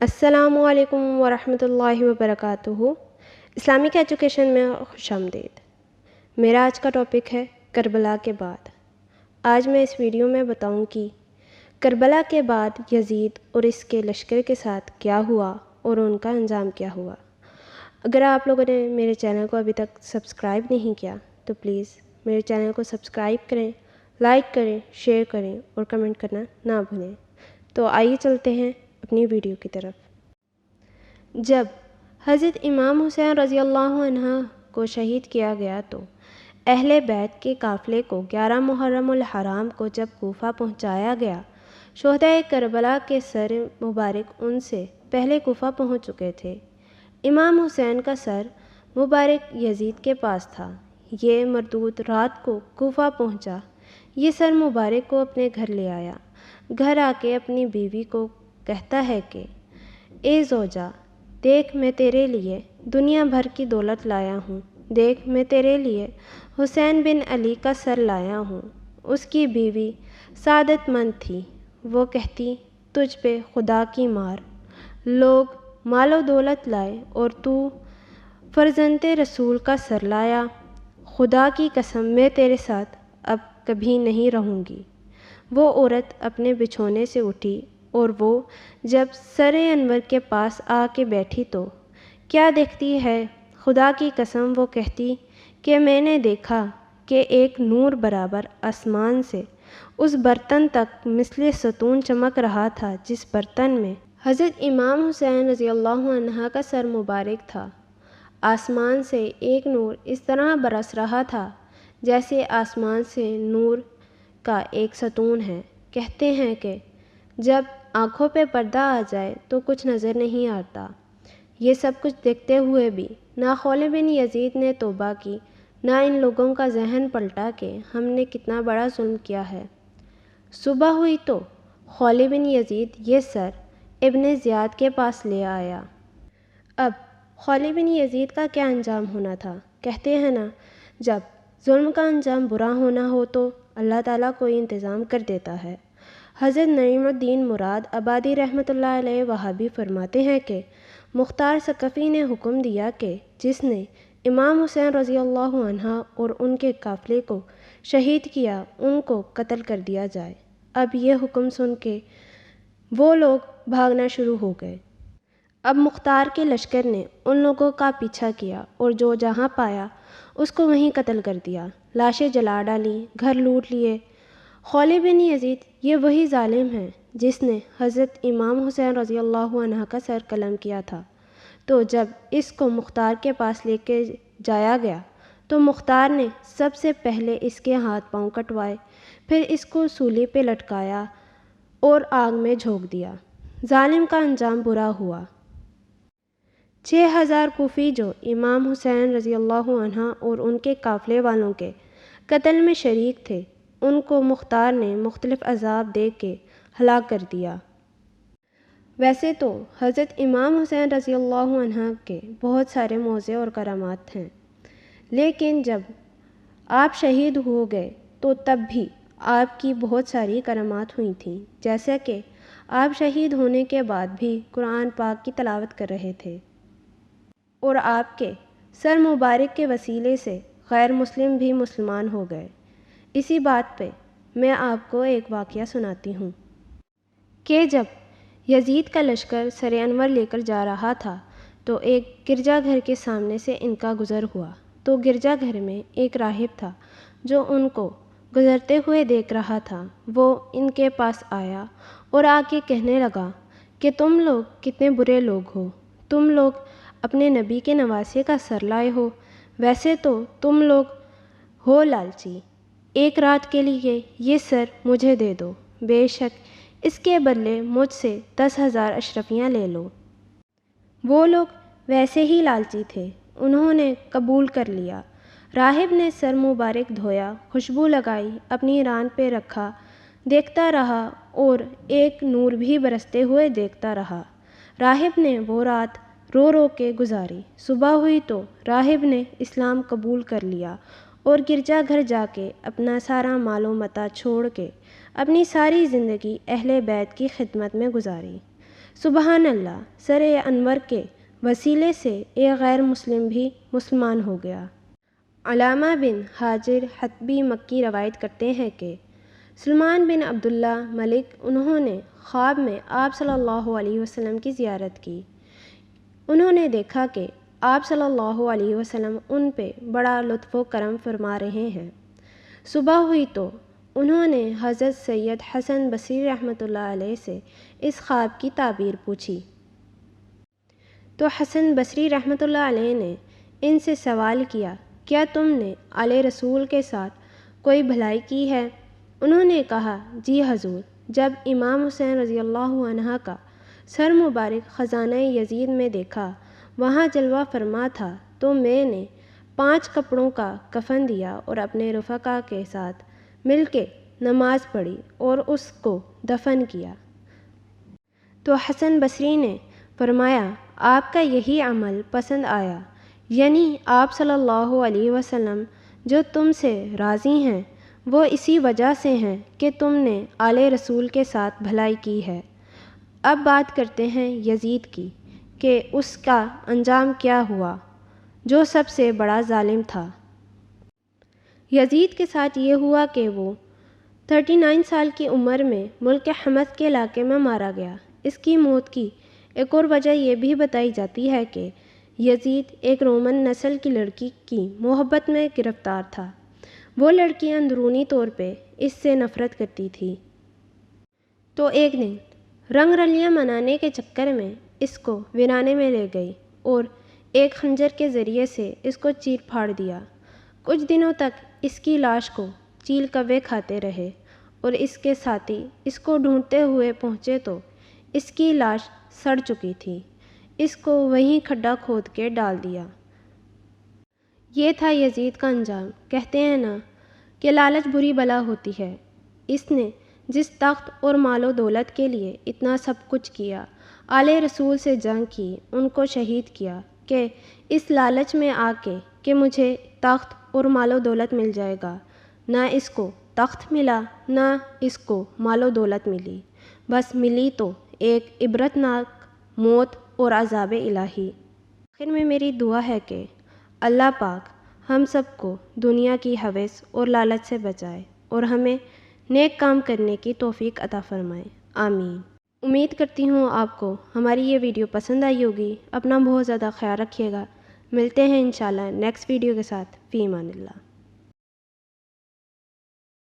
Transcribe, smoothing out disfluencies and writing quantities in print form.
السلام علیکم ورحمۃ اللہ وبرکاتہ۔ اسلامک ایجوکیشن میں خوش آمدید۔ میرا آج کا ٹاپک ہے کربلا کے بعد۔ آج میں اس ویڈیو میں بتاؤں کہ کربلا کے بعد یزید اور اس کے لشکر کے ساتھ کیا ہوا اور ان کا انجام کیا ہوا۔ اگر آپ لوگوں نے میرے چینل کو ابھی تک سبسکرائب نہیں کیا تو پلیز میرے چینل کو سبسکرائب کریں، لائک کریں، شیئر کریں اور کمنٹ کرنا نہ بھولیں۔ تو آئیے چلتے ہیں اپنی ویڈیو کی طرف۔ جب حضرت امام حسین رضی اللہ عنہ کو شہید کیا گیا تو اہل بیت کے قافلے کو 11 محرم الحرام کو جب کوفہ پہنچایا گیا، شہدائے کربلا کے سر مبارک ان سے پہلے کوفہ پہنچ چکے تھے۔ امام حسین کا سر مبارک یزید کے پاس تھا۔ یہ مردود رات کو کوفہ پہنچا۔ یہ سر مبارک کو اپنے گھر لے آیا۔ گھر آ کے اپنی بیوی کو کہتا ہے کہ اے زوجہ، دیکھ میں تیرے لیے دنیا بھر کی دولت لایا ہوں، دیکھ میں تیرے لیے حسین بن علی کا سر لایا ہوں۔ اس کی بیوی سعادت مند تھی۔ وہ کہتی تجھ پہ خدا کی مار، لوگ مال و دولت لائے اور تو فرزند رسول کا سر لایا۔ خدا کی قسم میں تیرے ساتھ اب کبھی نہیں رہوں گی۔ وہ عورت اپنے بچھونے سے اٹھی اور وہ جب سر انور کے پاس آ کے بیٹھی تو کیا دیکھتی ہے؟ خدا کی قسم وہ کہتی کہ میں نے دیکھا کہ ایک نور برابر آسمان سے اس برتن تک مثل ستون چمک رہا تھا جس برتن میں حضرت امام حسین رضی اللہ عنہ کا سر مبارک تھا۔ آسمان سے ایک نور اس طرح برس رہا تھا جیسے آسمان سے نور کا ایک ستون ہے۔ کہتے ہیں کہ جب آنکھوں پہ پردہ آ جائے تو کچھ نظر نہیں آتا۔ یہ سب کچھ دیکھتے ہوئے بھی نہ خولد بن یزید نے توبہ کی، نہ ان لوگوں کا ذہن پلٹا کہ ہم نے کتنا بڑا ظلم کیا ہے۔ صبح ہوئی تو خولد بن یزید یہ سر ابن زیاد کے پاس لے آیا۔ اب خولد بن یزید کا کیا انجام ہونا تھا؟ کہتے ہیں نا، جب ظلم کا انجام برا ہونا ہو تو اللہ تعالیٰ کوئی انتظام کر دیتا ہے۔ حضرت نعیم الدین مراد آبادی رحمۃ اللہ علیہ وہابی فرماتے ہیں کہ مختار ثقفی نے حکم دیا کہ جس نے امام حسین رضی اللہ عنہ اور ان کے قافلے کو شہید کیا ان کو قتل کر دیا جائے۔ اب یہ حکم سن کے وہ لوگ بھاگنا شروع ہو گئے۔ اب مختار کے لشکر نے ان لوگوں کا پیچھا کیا اور جو جہاں پایا اس کو وہیں قتل کر دیا، لاشیں جلا ڈالی، گھر لوٹ لیے۔ خولد بن یزید یہ وہی ظالم ہے جس نے حضرت امام حسین رضی اللہ عنہ کا سر قلم کیا تھا۔ تو جب اس کو مختار کے پاس لے کے جایا گیا تو مختار نے سب سے پہلے اس کے ہاتھ پاؤں کٹوائے، پھر اس کو سولی پہ لٹکایا اور آگ میں جھونک دیا۔ ظالم کا انجام برا ہوا۔ 6000 کوفی جو امام حسین رضی اللہ عنہ اور ان کے قافلے والوں کے قتل میں شریک تھے، ان کو مختار نے مختلف عذاب دے کے ہلاک کر دیا۔ ویسے تو حضرت امام حسین رضی اللہ عنہ کے بہت سارے معجزے اور کرامات ہیں، لیکن جب آپ شہید ہو گئے تو تب بھی آپ کی بہت ساری کرامات ہوئی تھیں، جیسا کہ آپ شہید ہونے کے بعد بھی قرآن پاک کی تلاوت کر رہے تھے اور آپ کے سر مبارک کے وسیلے سے غیر مسلم بھی مسلمان ہو گئے۔ اسی بات پہ میں آپ کو ایک واقعہ سناتی ہوں کہ جب یزید کا لشکر سر انور لے کر جا رہا تھا تو ایک گرجا گھر کے سامنے سے ان کا گزر ہوا۔ تو گرجا گھر میں ایک راہب تھا جو ان کو گزرتے ہوئے دیکھ رہا تھا۔ وہ ان کے پاس آیا اور آ کے کہنے لگا کہ تم لوگ کتنے برے لوگ ہو، تم لوگ اپنے نبی کے نواسے کا سر لائے ہو، ویسے تو تم لوگ ہو لالچی، ایک رات کے لیے یہ سر مجھے دے دو، بے شک اس کے بدلے مجھ سے 10,000 اشرفیاں لے لو۔ وہ لوگ ویسے ہی لالچی تھے، انہوں نے قبول کر لیا۔ راہب نے سر مبارک دھویا، خوشبو لگائی، اپنی ران پہ رکھا، دیکھتا رہا اور ایک نور بھی برستے ہوئے دیکھتا رہا۔ راہب نے وہ رات رو رو کے گزاری۔ صبح ہوئی تو راہب نے اسلام قبول کر لیا اور گرجا گھر جا کے اپنا سارا مال و متاع چھوڑ کے اپنی ساری زندگی اہل بیت کی خدمت میں گزاری۔ سبحان اللہ، سر انور کے وسیلے سے ایک غیر مسلم بھی مسلمان ہو گیا۔ علامہ بن حاجر حتبی مکی روایت کرتے ہیں کہ سلمان بن عبداللہ ملک انہوں نے خواب میں آپ صلی اللہ علیہ وسلم کی زیارت کی۔ انہوں نے دیکھا کہ آپ صلی اللہ علیہ وسلم ان پہ بڑا لطف و کرم فرما رہے ہیں۔ صبح ہوئی تو انہوں نے حضرت سید حسن بصری رحمۃ اللہ علیہ سے اس خواب کی تعبیر پوچھی تو حسن بصری رحمۃ اللہ علیہ نے ان سے سوال کیا، کیا تم نے آل رسول کے ساتھ کوئی بھلائی کی ہے؟ انہوں نے کہا، جی حضور، جب امام حسین رضی اللہ عنہ کا سر مبارک خزانہ یزید میں دیکھا، وہاں جلوہ فرما تھا، تو میں نے 5 کپڑوں کا کفن دیا اور اپنے رفقا کے ساتھ مل کے نماز پڑھی اور اس کو دفن کیا۔ تو حسن بصری نے فرمایا، آپ کا یہی عمل پسند آیا، یعنی آپ صلی اللہ علیہ وسلم جو تم سے راضی ہیں وہ اسی وجہ سے ہیں کہ تم نے آل رسول کے ساتھ بھلائی کی ہے۔ اب بات کرتے ہیں یزید کی کہ اس کا انجام کیا ہوا، جو سب سے بڑا ظالم تھا۔ یزید کے ساتھ یہ ہوا کہ وہ 39 سال کی عمر میں ملک حمص کے علاقے میں مارا گیا۔ اس کی موت کی ایک اور وجہ یہ بھی بتائی جاتی ہے کہ یزید ایک رومن نسل کی لڑکی کی محبت میں گرفتار تھا۔ وہ لڑکی اندرونی طور پہ اس سے نفرت کرتی تھی، تو ایک دن رنگ رلیاں منانے کے چکر میں اس کو ویرانے میں لے گئی اور ایک خنجر کے ذریعے سے اس کو چیر پھاڑ دیا۔ کچھ دنوں تک اس کی لاش کو چیل کوے کھاتے رہے اور اس کے ساتھی اس کو ڈھونڈتے ہوئے پہنچے تو اس کی لاش سڑ چکی تھی۔ اس کو وہیں کھڈا کھود کے ڈال دیا۔ یہ تھا یزید کا انجام۔ کہتے ہیں نا کہ لالچ بری بلا ہوتی ہے۔ اس نے جس تخت اور مال و دولت کے لیے اتنا سب کچھ کیا، آل رسول سے جنگ کی، ان کو شہید کیا، کہ اس لالچ میں آ کے کہ مجھے تخت اور مال و دولت مل جائے گا، نہ اس کو تخت ملا نہ اس کو مال و دولت ملی، بس ملی تو ایک عبرتناک موت اور عذاب الہی۔ آخر میں میری دعا ہے کہ اللہ پاک ہم سب کو دنیا کی ہوس اور لالچ سے بچائے اور ہمیں نیک کام کرنے کی توفیق عطا فرمائے، آمین۔ امید کرتی ہوں آپ کو ہماری یہ ویڈیو پسند آئی ہوگی۔ اپنا بہت زیادہ خیال رکھیے گا۔ ملتے ہیں انشاءاللہ نیکسٹ ویڈیو کے ساتھ۔ فی امان اللہ۔